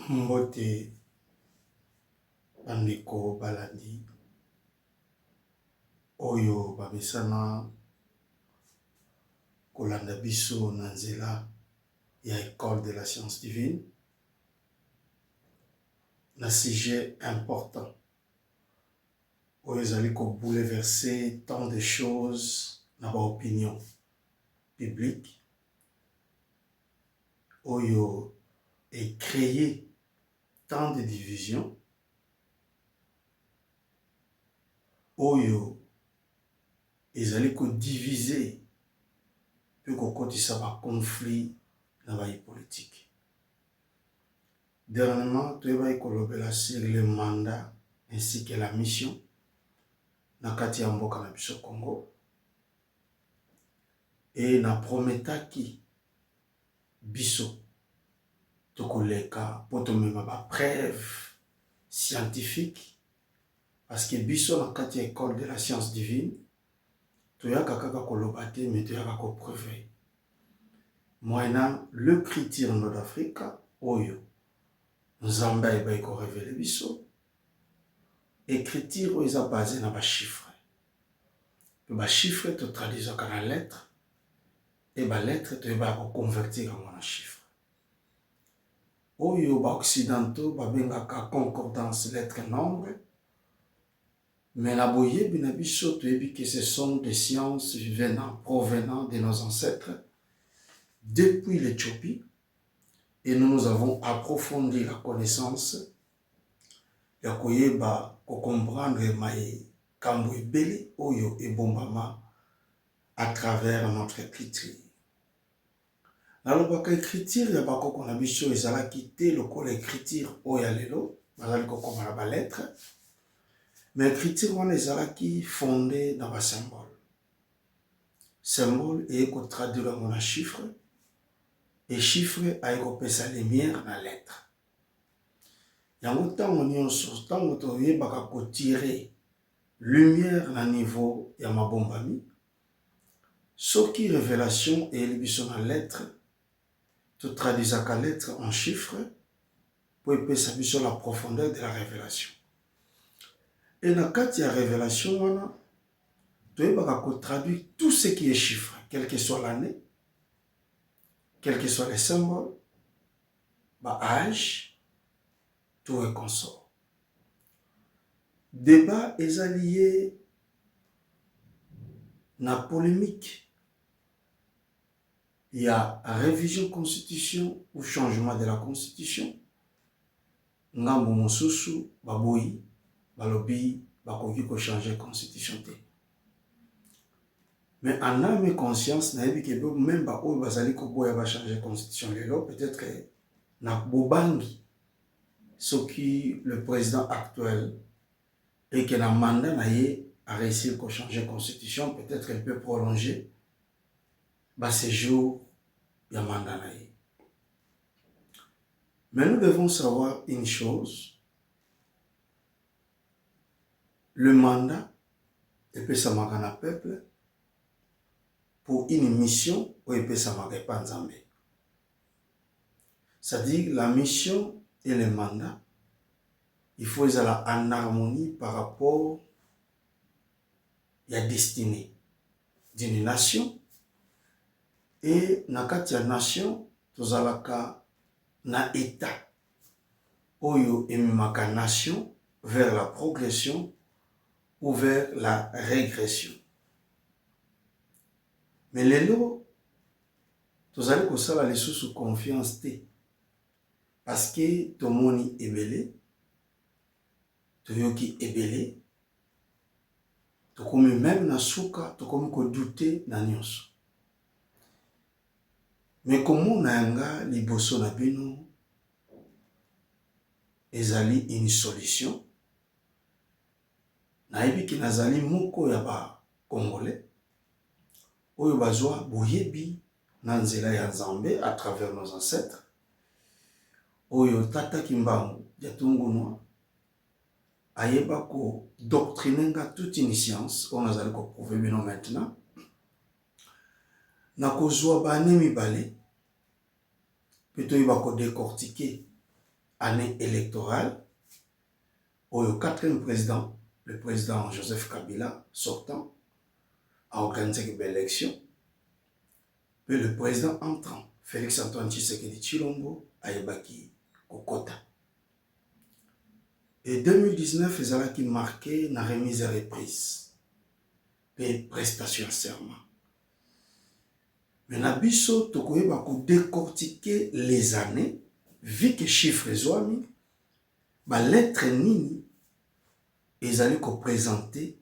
Mbote bandeko balandi oyo babesana kolanda biso na nzela ya école de la science divine na sujet important oyo ezali ko bouleverser tant de choses na ba opinion publique oyo et créer tant de divisions oyo ezali ko diviser pe kokotisa ba conflit na ba politique. Dernièrement, tu vas kolobela sur le mandat ainsi que la mission na kati ya mboka na biso Congo et na prometaki biso tokoleka poto mema ba preuve scientifique parce que biso na kati ya école de la science divine toyaka kaka koloba te mais toyaka ko prouver moyennant le critère nord-afrique oyo Nzambe ayebaki ko révéler biso écriture oyo eza basé na ba chiffres pe ba chiffres to traduisaka na lettre et ba lettre toyebaka ko convertir yango na chiffre oyo ba occidentaux babengaka concordance lettre nombre mais la boyebi na biso toyebi que ce sont des sciences provenant de nos ancêtres depuis l'Éthiopie et nous avons approfondi la connaissance ya koyeba ko comprendre mai kambo ebele oyo ebombama à travers notre écriture. Nalobaka écriture ya bakoko na biso ezalaki te lokola écriture oyo lelo bazali kokoma na ba lettre mais écriture wana ezalaki fondée dans ba symbole. Symbole et ko traduire na chiffre et chiffre aye kopesa lumière na lettre. Yango ntango nyonso ntango toyebaka kotirer lumière na niveau ya mabombami soki révélation eyeli biso na lettre totraduisaka lettre en chiffre po epesa biso la profondeur de la révélation et na kati ya révélation wana toyebaka kotraduire tout ce qui est chiffre quelle que soit l'année quels que soient les symboles ba âge tout est consort. Débat est lié na polémique. Il y a révision constitution ou changement de la constitution. Ngambo mosusu baboyi balobi bakoki ko changer constitution te. Mais en âme et conscience na yebi ke même ba oyo bazali ko boya ba changer constitution lelo peut-être que na bobangi ce qui le président actuel et que le mandat a réussi à changer la constitution, peut-être qu'elle peut prolonger le séjour du mandat. Mais nous devons savoir une chose. Le mandat peut s'amarrer à peuple pour une mission ou il peut s'amarrer pas Nzambe. C'est-à-dire la mission et le mandat, il faut être en harmonie par rapport à la destinée d'une nation. Et dans la nation, nous avons un état où il y a une nation vers la progression ou vers la régression. Mais les lots, nous allons les sous confiance. Parce que tout le monde est belé, tout le monde est belé, tout le monde même na souka, tout le monde douter na nyonso. Mais comment nanga liboso na bino ezali une solution? Nayebi ki nazali moko ya ba Congolais oyo bazwa boyebi na nzela ya Nzambe à travers nos ancêtres. Oyo tata kimbangu ya tungunwa ayeba ko doctrinenga toute une science on azali ko prouver bino maintenant na kozwa bane mibale plutôt iba ko décortiquer année électorale, au quatrième président, le président Joseph Kabila, sortant, a organisé une élection. Puis le président entrant, Félix Antoine Tshisekedi Tshilombo, a ébaki Kokota. Et 2019, ils ont marqué la remise et reprise. Puis prestation serment. Mais Nabiso, Tokoye va décortiquer les années, vu que chiffres zoami, ba lettre nini, ils allaient présenter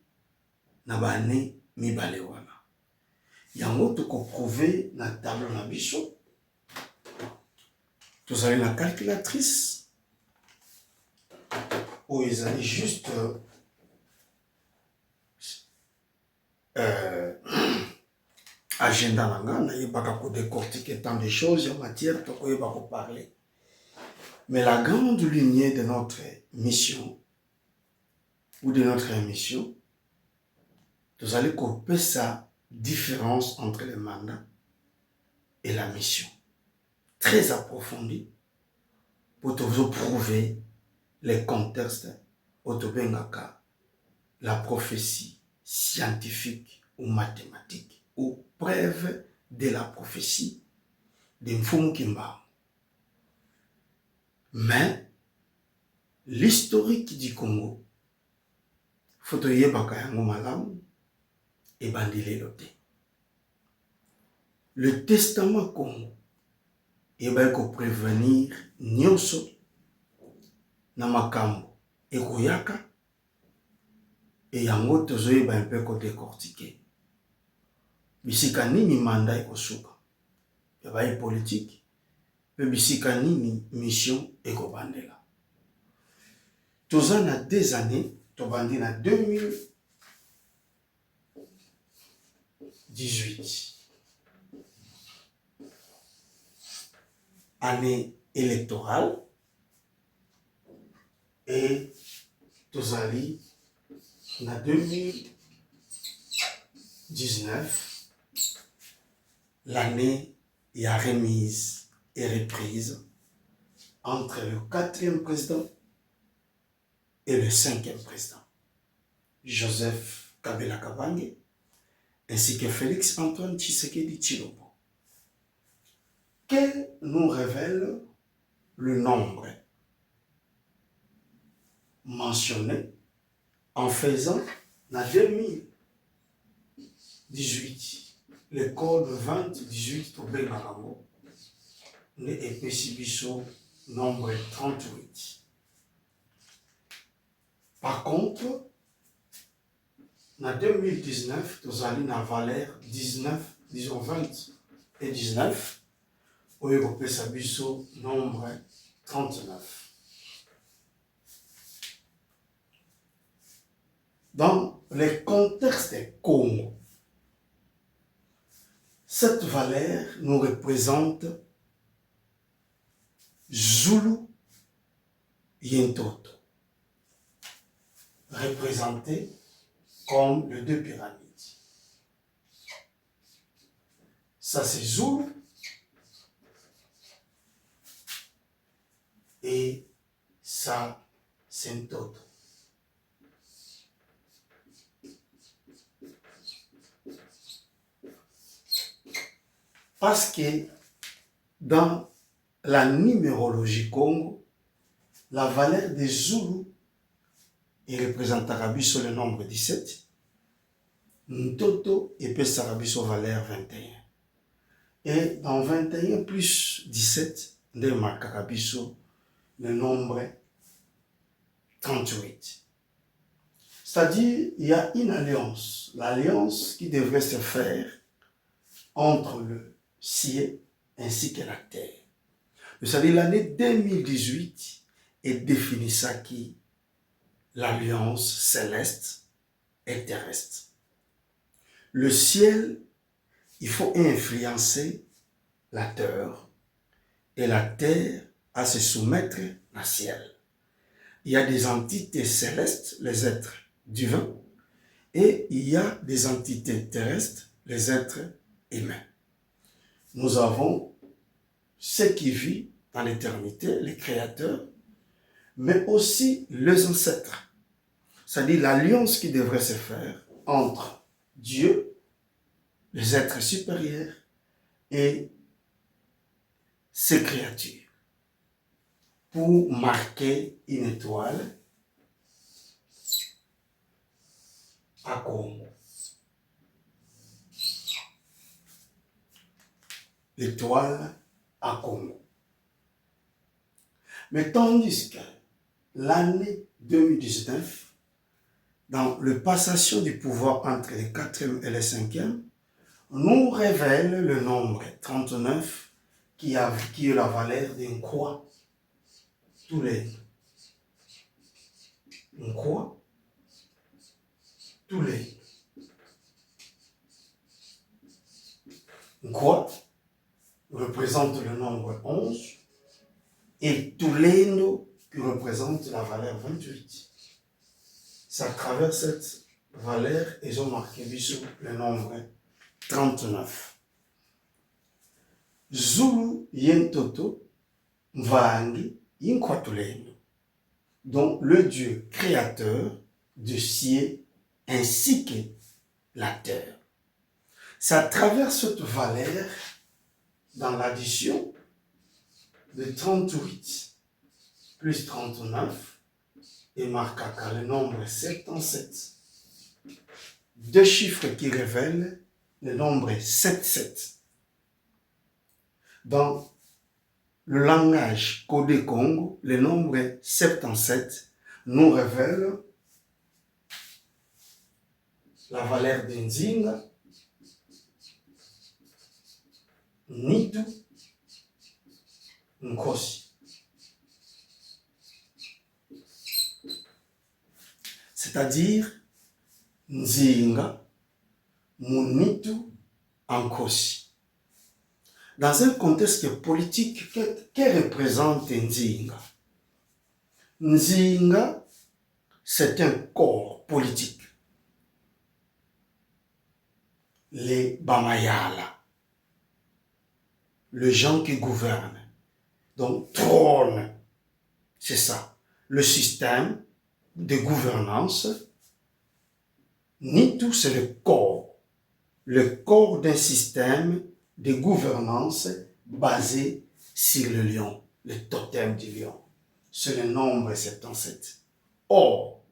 na ba année mibale wana. Yango toko prouver na tableau Nabiso. Vous avez la calculatrice, où ils allaient juste agenda nanga, n'ayez pas qu'à décortiquer tant de choses en matière, toko yeba ko parler. Mais la grande lignée de notre mission, ou de notre émission, vous allez couper sa différence entre le mandat et la mission. Très approfondie, pour vous prouver les contextes autobengaka, la prophétie scientifique ou mathématique, ou preuve de la prophétie de Mfumu Kimba. Mais l'historique du Congo, Fotoye Bakayango Malam et Bandile Lote. Le testament Congo, il va prévenir Nyonso, Namakambo et Koyaka, et Yango Tozoye va un peu décortiquer. Bisika nini mandat et Kosuka, il va y politique, mais bisika nini mission et Kobandela. Tozana des années, Tobandi na 2018. Année électorale et Tozali na 2019, l'année y a remise et reprise entre le quatrième président et le cinquième président, Joseph Kabila Kabange, ainsi que Félix Antoine Tshisekedi Tshilombo. Que nous révèle le nombre mentionné en faisant en 2018 le code 2018 pour Bengarango, ne épessibiso nombre 38. Par contre, en 2019, nous allons dans la valeur 19, disons 20 et 19, où il y a nombre 39. Dans le contexte Congo, cette valeur nous représente Zulu Yentoto, représenté comme les deux pyramides. Ça c'est Zulu et ça c'est Ntoto. Parce que dans la numérologie Congo, la valeur des Zoulous, il représente Arabi sur le nombre 17, Ntoto épaisse Arabi sur valeur 21. Et dans 21 plus 17, il marque Arabi sur le nombre 38. C'est-à-dire, il y a une alliance, l'alliance qui devrait se faire entre le ciel ainsi que la terre. C'est-à-dire l'année 2018 est définie ça qui l'alliance céleste et terrestre. Le ciel, il faut influencer la terre et la terre à se soumettre au ciel. Il y a des entités célestes, les êtres divins, et il y a des entités terrestres, les êtres humains. Nous avons ce qui vit dans l'éternité, les créateurs, mais aussi les ancêtres. C'est-à-dire l'alliance qui devrait se faire entre Dieu, les êtres supérieurs et ses créatures pour marquer une étoile à Congo. L'étoile à Congo. Mais tandis que l'année 2019, dans le passation du pouvoir entre le 4e et le 5e, nous révèle le nombre 39 qui est la valeur d'une croix. Tous les une croix, tous les une croix représente le nombre 11 et tous les noms qui représentent la valeur 28. C'est à travers cette valeur ils ont marqué le nombre 39. Zulu yentoto mvangi yinkwatuleno, donc le Dieu créateur du ciel ainsi que la terre. C'est à travers cette valeur, dans l'addition de 38 plus 39, et marquera le nombre 77. Deux chiffres qui révèlent le nombre 77. Dans le langage codé Congo, le nombre 77 nous révèle la valeur d'Nzinga, Nitu, Nkosi. C'est-à-dire Nzinga, Munitu, Nkosi. Dans un contexte politique, que représente Nzinga? Nzinga, c'est un corps politique. Les Bamayala, les gens qui gouvernent. Donc, trône, c'est ça. Le système de gouvernance. Nitu, c'est le corps d'un système de gouvernance basé sur le lion, le totem du lion. C'est le nombre 77. Or,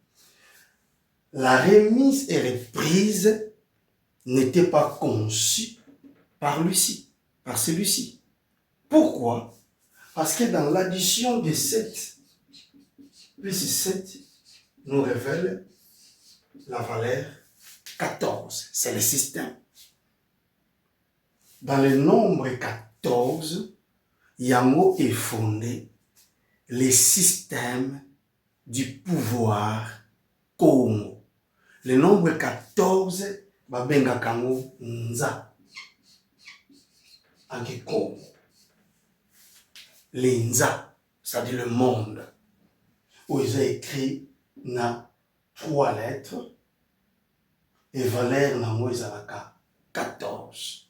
la remise et reprise n'était pas conçue par celui-ci. Pourquoi? Parce que dans l'addition de 7 plus 7 nous révèle la valeur 14. C'est le système. Dans le nombre 14, Yango est fondé le système du pouvoir Congo. Le nombre 14, Babenga Kango Nza. En Congo. L'Inza, c'est-à-dire le monde, où ils ont écrit na 3 lettres et valeur nango ezalaka 14.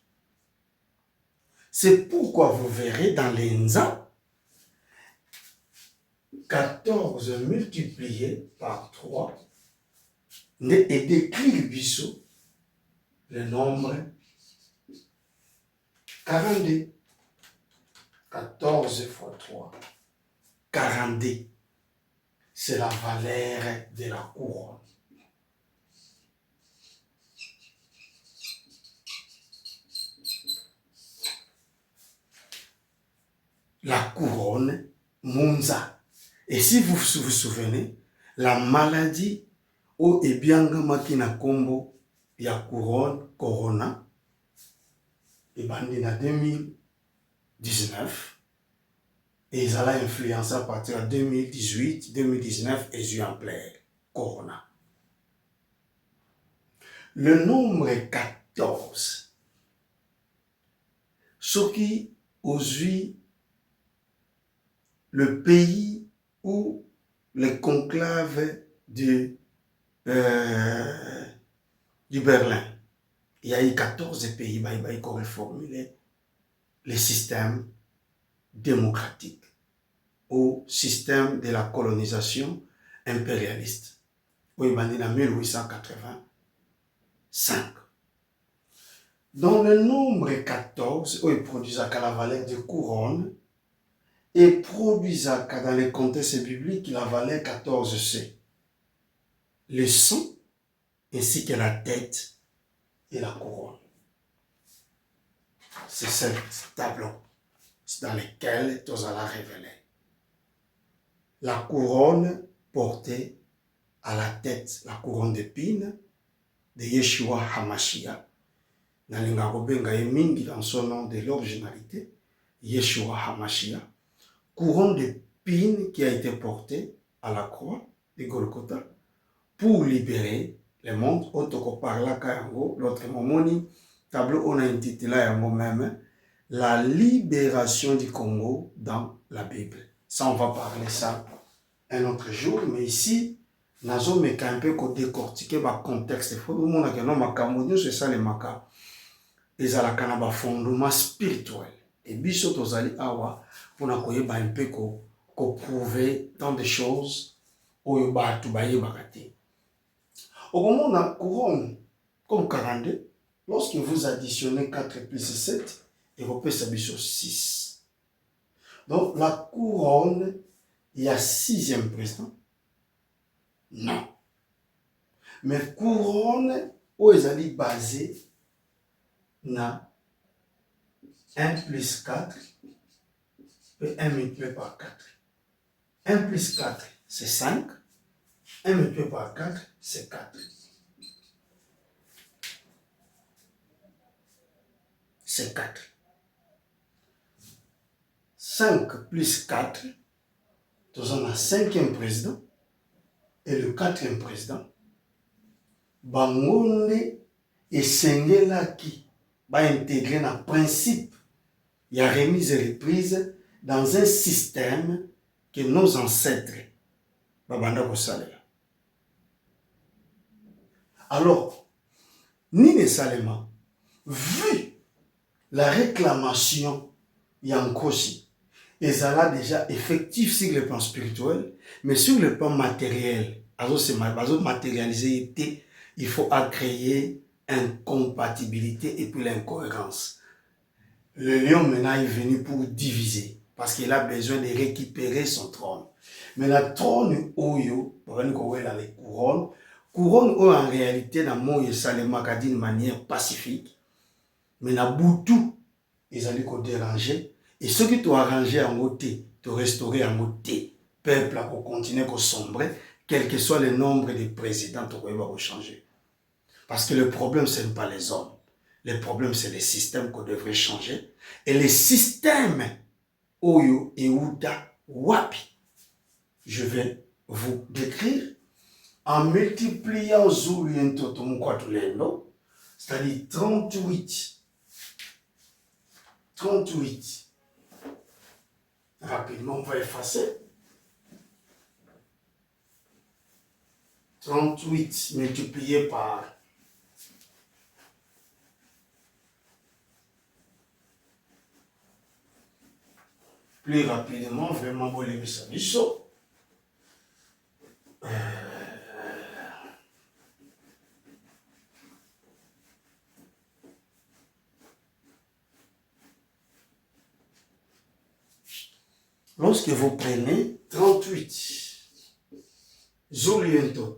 C'est pourquoi vous verrez dans l'Inza 14 multiplié par 3 et décrit biso le nombre 42. 14 fois 3, 42. C'est la valeur de la couronne. La couronne Munza. Et si vous vous souvenez, la maladie au ebianga makina kombo ya couronne corona et bandina 2019 et ils allaient influencer à partir de 2018, 2019 et j'ai en plein corona. Le nombre 14, ce qui aujourd'hui le pays où le conclave du Berlin, il y a eu 14 pays qui ont reformulé le système démocratique au système de la colonisation impérialiste. Oui, en 1885. Dans le nombre 14, il produisait la valeur de couronne et produisait dans les contextes bibliques la valeur 14C. Le sang ainsi que la tête et la couronne. C'est ce tableau dans lequel tu allons révéler. La couronne portée à la tête, la couronne d'épines de Yeshua HaMashiach. Dans son nom de l'originalité, Yeshua HaMashiach. Couronne d'épines qui a été portée à la croix de Golgotha pour libérer le monde. Autre par là, l'autre moment, tableau on a intitulé à moi-même la libération du Congo dans la Bible. Ça, on va parler ça un autre jour, mais ici, nous avons un peu décortiquer le contexte. Il faut que nous ayons c'est ça les maca. Ils ont un fondement spirituel. Et biso tozali awa pour nous un peu prouver tant de choses au batu baye bakati. Au moment où on a couronne comme 42, lorsque vous additionnez 4 plus 7, il faut que ça soit 6. Donc la couronne, il y a 6e président. Non. Mais couronne, où ils allaient basé na 1 plus 4 et 1 multiplié par 4. 1 plus 4, c'est 5. 1 multiplié par 4, c'est 4. C'est 4. 5 plus 4, nous avons le 5e président et le 4e président. Bangonde et Sengela qui va intégrer le principe, il y a remise et reprise dans un système que nos ancêtres babanda kosalela. Alors, Nine Salema, vu la réclamation Yankosi, ezala déjà effectif sur le plan spirituel, mais sur le plan matériel, matérialisé, il faut créer incompatibilité et puis l'incohérence. Le lion maintenant est venu pour diviser, parce qu'il a besoin de récupérer son trône. Mais la trône oyo, les couronnes, en réalité, dans mon Yesalema, d'une manière pacifique, mais na boutou, ils allaient déranger. Et ceux qui t'ont arrangé en côté, t'ont restauré en côté, peuple a continué à sombrer, quel que soit le nombre de présidents, tu va changer. Parce que le problème, ce n'est pas les hommes. Le problème, c'est les systèmes qu'on devrait changer. Et les systèmes, Oyo et Ouda, Wapi, je vais vous décrire en multipliant Zulu Totomukwatulendo, c'est-à-dire 38. 38. Rapidement, on va effacer. 38 multiplié par plus rapidement, vraiment, vous levez ça. Lorsque vous prenez 38, Zolientot,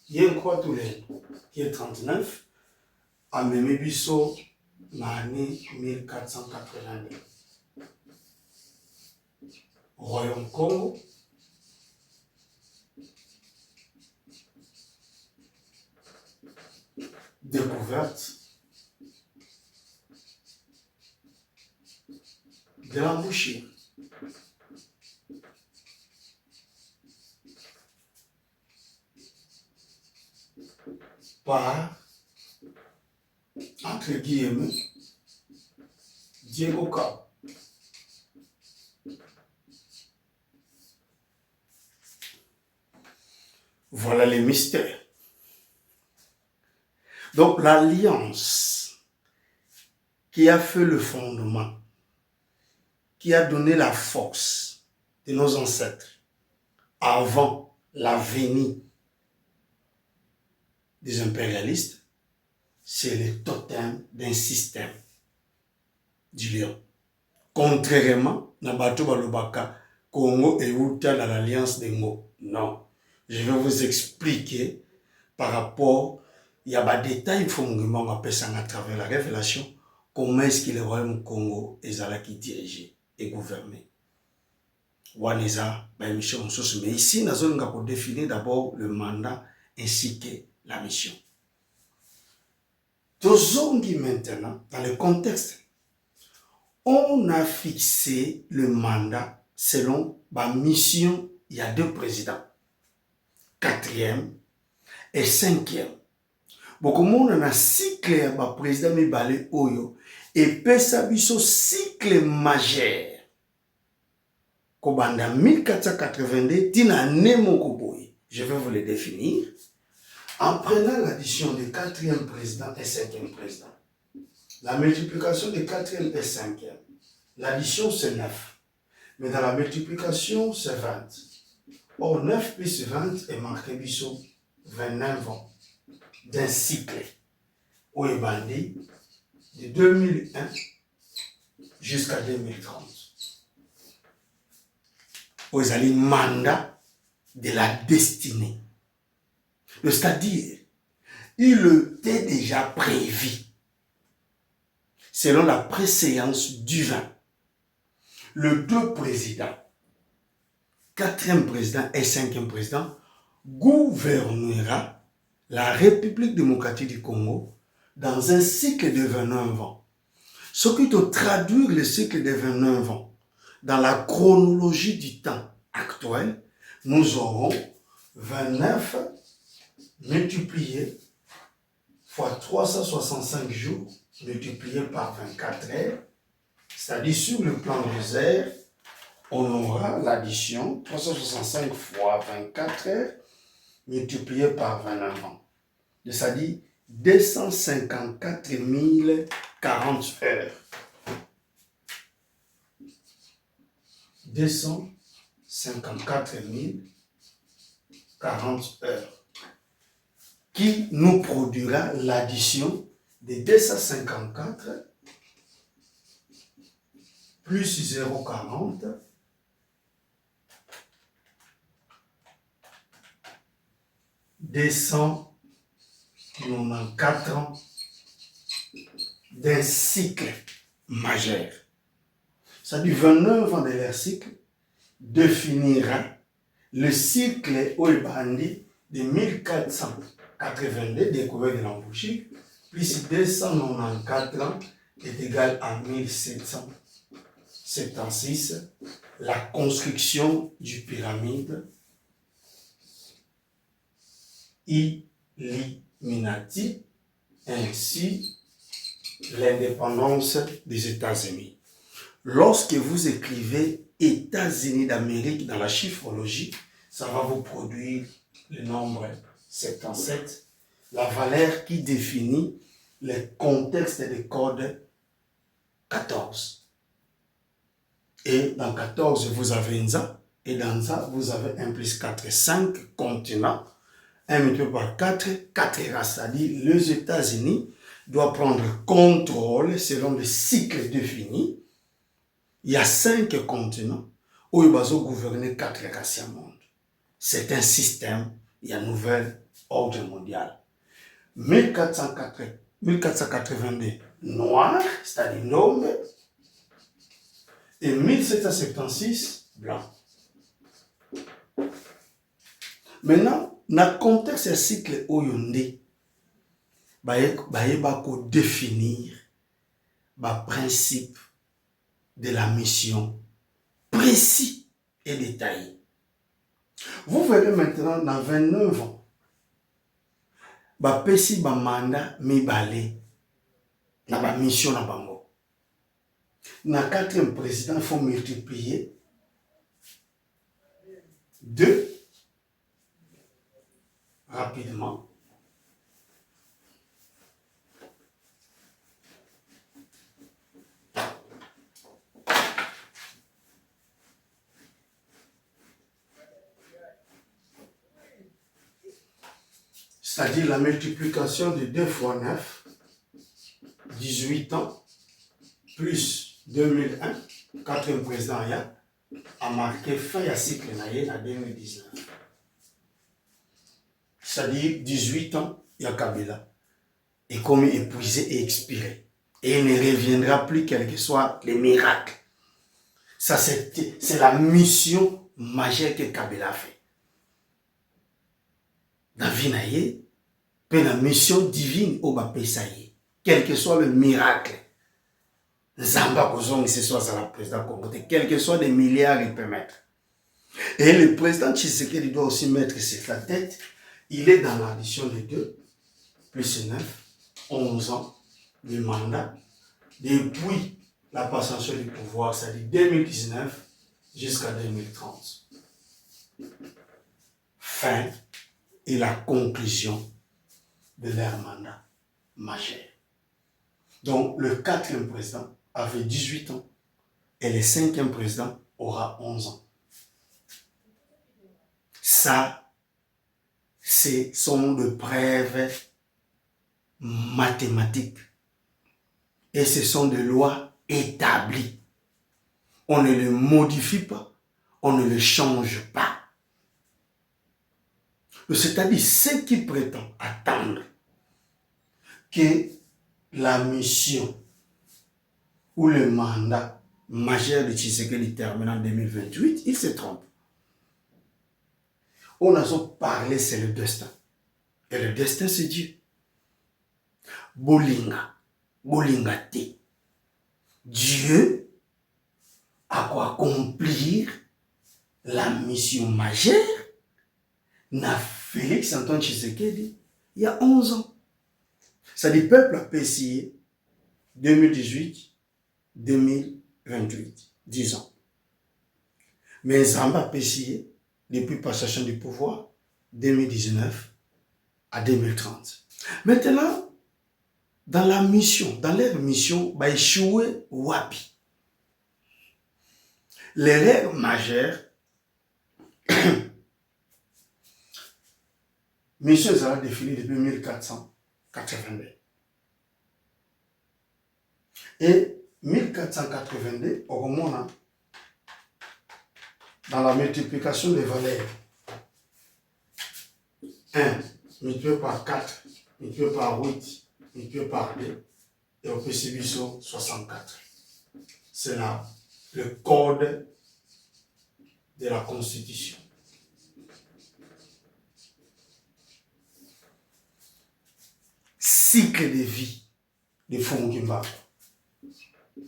qui est 39, à Memebiso, l'année 1489. Royaume Congo, découverte de la bouchée. Par, entre guillemets, Diego Cap. Voilà les mystères. Donc l'alliance qui a fait le fondement, qui a donné la force de nos ancêtres, avant la venue des impérialistes, c'est le totem d'un système du lion. Contrairement à Bato Balobaka, Congo et Outa dans l'alliance des mots. Non. Je vais vous expliquer par rapport, il y a des détails, il faut qu'on appelle ça à travers la révélation, comment est-ce que le royaume Congo est dirigé et gouverné. Mais ici, nous allons définir d'abord le mandat ainsi que la mission. Tozongi maintenant, dans le contexte, on a fixé le mandat selon la mission. Il y a 2 présidents, 4e et 5e. Beaucoup de monde a un cycle de président Mibale Oyo et pesa biso cycle majeur. Kobanda 1482 tina nemo koboy. Je vais vous le définir en prenant l'addition des 4e président et 5e président. La multiplication des 4e et 5e. L'addition c'est 9. Mais dans la multiplication c'est 20. Or 9 plus 20 est marqué biso 29 ans d'un cycle où est bandé de 2001 jusqu'à 2030. Où est le mandat de la destinée. C'est-à-dire, il était déjà prévu selon la préséance du vin. Le 2 présidents, 4e président et 5e président gouvernera la République démocratique du Congo dans un cycle de 29 ans. Ce qui te traduire le cycle de 29 ans dans la chronologie du temps actuel, nous aurons 29 multiplié fois 365 jours multiplié par 24 heures, c'est-à-dire sur le plan des heures, on aura l'addition 365 fois 24 heures multiplié par 29 ans. C'est-à-dire 254 040 heures. 254 040 heures. Qui nous produira l'addition de 254 plus 0,40 294 ans d'un cycle majeur. Ça dit 29 ans de leur cycle définira le cycle Oibandi de 1482 découvert de l'embouchure plus 294 ans est égal à 1776, la construction du pyramide Illuminati, ainsi l'indépendance des États-Unis. Lorsque vous écrivez États-Unis d'Amérique dans la chiffrologie, ça va vous produire le nombre 77, la valeur qui définit le contexte des codes 14. Et dans 14, vous avez Nza, et dans Nza, vous avez 1 plus 4, 5 continents, 1 multiplié par 4, 4 races, c'est-à-dire les États-Unis doivent prendre contrôle selon le cycle défini. Il y a 5 continents où ils vont gouverner 4 races au monde. C'est un système, il y a un nouvel ordre mondial. 1482 noirs, c'est-à-dire nobles, et 1776 blancs. Maintenant, dans le contexte du cycle Oyonde, il faut définir le principe de la mission précis et détaillé. Vous verrez maintenant dans 29 ans, bapesi ba mandat mibale na ba mission na bango. Na 4e président, il faut multiplier 2 rapidement. C'est-à-dire la multiplication de 2 fois 9, 18 ans, plus 2001, quatrième président a marqué fin à cycle en 2019. C'est-à-dire 18 ans, il y a Kabila. Et comme épuisé et expiré. Et il ne reviendra plus quels que soient les miracles. Ça, c'est la mission majeure que Kabila a fait. Dans la vie, la mission divine au Bapé-Saïe. Quel que soit le miracle. Zamba Kozong, ce soit la président congolais. Quel que soit des milliards, il peut mettre. Et le président Tshisekedi doit aussi mettre sur la tête. Il est dans l'addition de 2, plus 9, 11 ans de mandat. Depuis la passation du pouvoir, c'est-à-dire 2019 jusqu'à 2030. Fin et la conclusion de leur mandat majeur. Donc, le 4e président avait 18 ans et le 5e président aura 11 ans. Ça, ce sont des preuves mathématiques et ce sont des lois établies. On ne les modifie pas, on ne les change pas. C'est-à-dire ceux qui prétendent attendre que la mission ou le mandat majeur de Tshisekedi termine en 2028, ils se trompent. On a parlé, c'est le destin. Et le destin, c'est Dieu. Bolinga te. Dieu a quoi accomplir la mission majeure na Félix Antoine Tshisekedi il y a 11 ans. Ça dit peuple a PCI 2018, 2028, 10 ans. Mais Zamba a PCI depuis passation du pouvoir 2019 à 2030. Maintenant, dans la mission, dans leur mission, bah échouer wapi. L'erreur majeure, mission sera définie depuis 1482. Et 1482, au moment dans la multiplication des valeurs, 1 multiplié par 4, multiplié par 8, multiplié par 2, et au PCB 64. C'est là le code de la Constitution. Cycle de vie de Fongimba,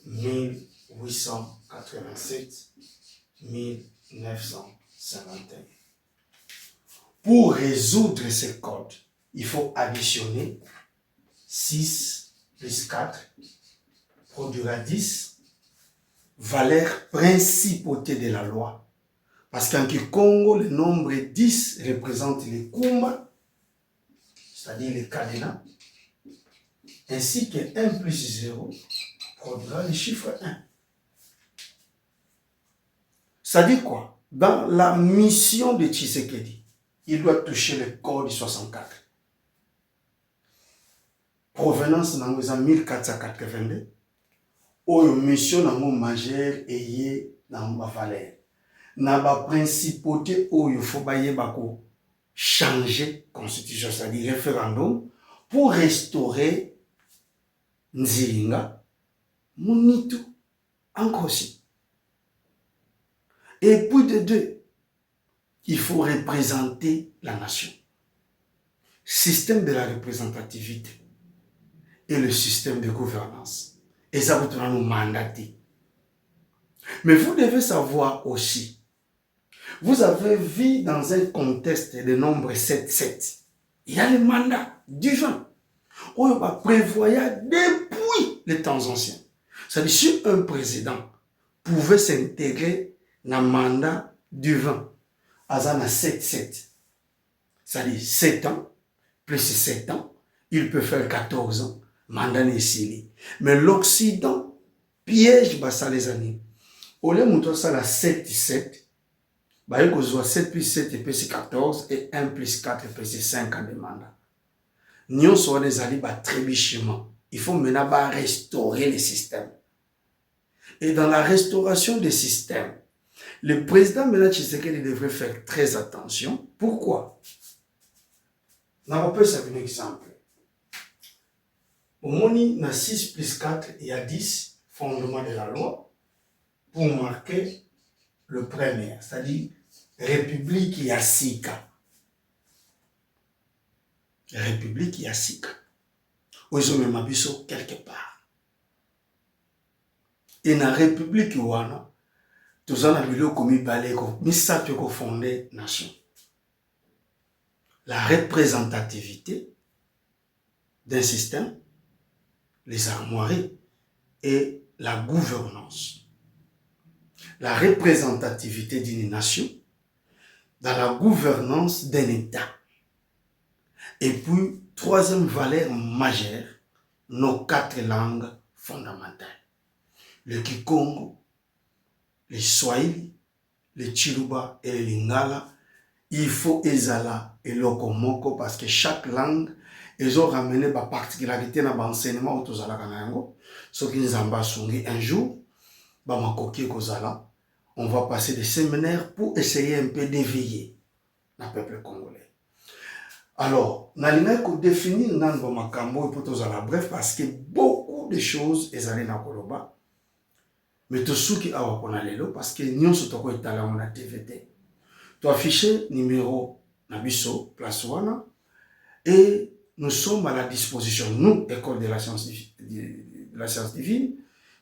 1887-1951. Pour résoudre ce code, il faut additionner 6 plus 4 produira 10, valeur principauté de la loi. Parce qu'en Congo, le nombre 10 représente les Kumba, c'est-à-dire les cadenas, ainsi que 1 plus 0 produira le chiffre 1. Ça dit quoi? Dans la mission de Tshisekedi, il doit toucher le code 64. Provenance dans 1482, où la mission majeure est dans ma valeur. Dans la principauté où il faut changer la constitution, c'est-à-dire référendum, pour restaurer Nzilinga, Munitu, Ankosi. Et puis de deux, il faut représenter la nation. Système de la représentativité et le système de gouvernance. Et ça vous nous mandater. Mais vous devez savoir aussi, vous avez vu dans un contexte de nombre 7-7, il y a le mandat du vin. On va prévoir depuis les temps anciens. C'est-à-dire, si un président pouvait s'intégrer dans le mandat du vin, à 7-7, c'est-à-dire 7 ans, plus 7 ans, il peut faire 14 ans, mandat n'est. Mais l'Occident piège ça les années. Au lieu de ça la 7-7, il y a 7 plus 7 et plus 14 et 1 plus 4 et plus 5 ans de mandat. Nous sommes des alliés trébuchement. Il faut maintenant restaurer le système. Et dans la restauration des systèmes, le président Mela Tshisekedi devrait faire très attention. Pourquoi? On peut faire un exemple. Au moins, il y a 6 plus 4, il y a 10 fondements de la loi pour marquer le premier, c'est-à-dire République Yassika. République Yassika. Ils ont même quelque part. Et dans la République Wana, tous en milieu comme balé comme ça peut fonder nation. La représentativité d'un système, les armoiries et la gouvernance. La représentativité d'une nation dans la gouvernance d'un État. Et puis, troisième valeur majeure, nos 4 langues fondamentales. Le Kikongo, le Swahili, le Chiluba et le Lingala. Il faut ezala et lokomoko parce que chaque langue, ils ont ramené ma particularité dans l'enseignement autour de la langue. Ce qui nous a songi un jour, on va passer des séminaires pour essayer un peu d'éveiller le peuple congolais. Alors, on a définir dans makambo pour tous la bref parce que beaucoup de choses sont allées dans Koloba. Mais tout ce qui a lelo parce que nous sommes étalés en TVT. Tu affiches numéro Nabiso, place Wana, et nous sommes à la disposition, nous, École de la science divine,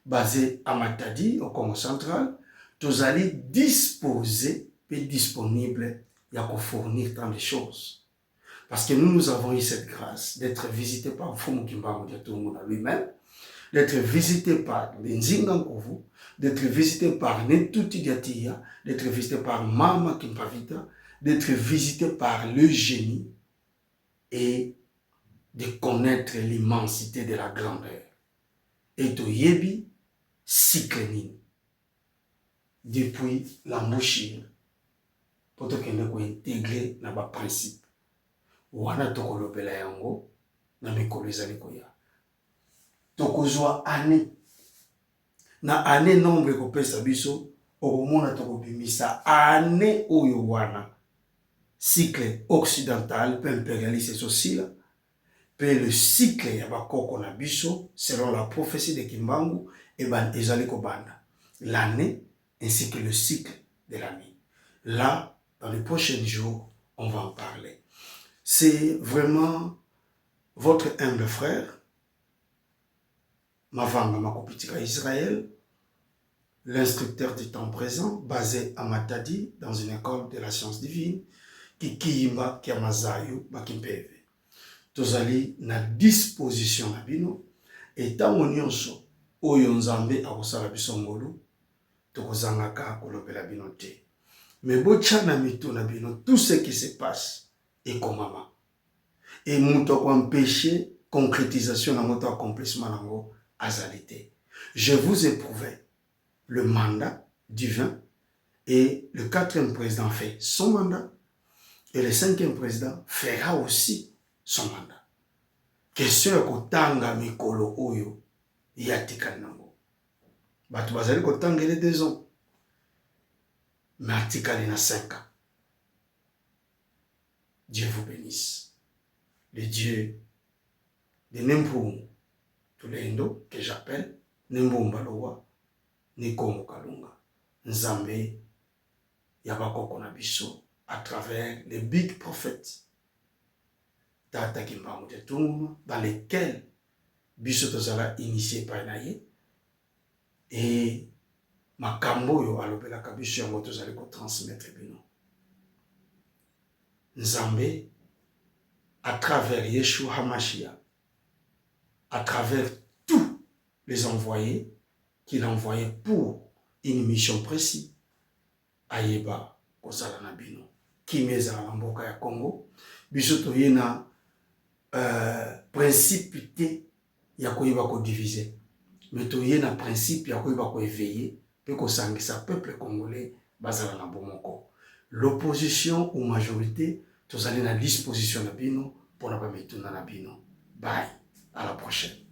basée à Matadi, au Congo central, tous allés disposer et disponibles pour fournir tant de choses. Parce que nous avons eu cette grâce d'être visités par Fumu Kimbangu lui-même, d'être visités par les Nzingankovu, d'être visités par Netuti Diatia, d'être visités par Mama Kimpavita, d'être visités par le génie et de connaître l'immensité de la grandeur. Et to yebi siklenine. Depuis l'embouchure, pour que nous intégrer dans le principe. Wana tokolopela yango na mikolo ezali koya. Tokozwa année. Na année nombre kopesa biso okomona tokobimisa année oyo wana cycle occidental pe impérialiste social pe le cycle ya bakoko na biso selon la prophétie de Kimbangu et ban ezali kobanda. L'année ainsi que le cycle de l'année. Là, dans les prochains jours, on va en parler. C'est vraiment votre humble frère, Mavanga Makopitika Israël, l'instructeur du temps présent, basé à Matadi, dans une école de la science divine, qui Kiyimba Kiamazayo Bakimpeve. Tozali na disposition na bino, et tant nyonso oyo nzambe akosala biso ngolu, tokozangaka kolobela bino te. Mais bochana mito na bino, tout ce qui se passe est comme maman. Et mouto ko empêcher concrétisation na moto accomplissement nango azalité. Je vous ai prouvé le mandat divin et le 4e président fait son mandat et le 5e président fera aussi son mandat. Question kotanga mikolo oyo yatika nango. Batu bazali kotangele 2 ans. Mais atikali na 5 ans. Dieu vous bénisse. Le Dieu de Nemboumu, tous les Indo que j'appelle Nemboumbalowa, Nikomo Kalunga, Nzambe, Yabako Nabiso, à travers les big prophètes, Tata Kimbangu de Tumuma, dans lesquels Biso Tozala initié par Naye, et Makambo yo alobela kabiso yango tozali ko transmettre bino. Nzambe, à travers Yeshua HaMashiach, à travers tous les envoyés qu'il a envoyés pour une mission précise, Ayeba Kosala Nabino, Kimeza Lamboka ya Congo, biso yena principe ya koyeba ko diviser, mais yena principe ya koyeba ko éveiller, pe ko sangisa peuple congolais bazala na bomoko. L'opposition ou majorité, tous allez à la disposition de bino mpona bamituna na bino. Bye, à la prochaine.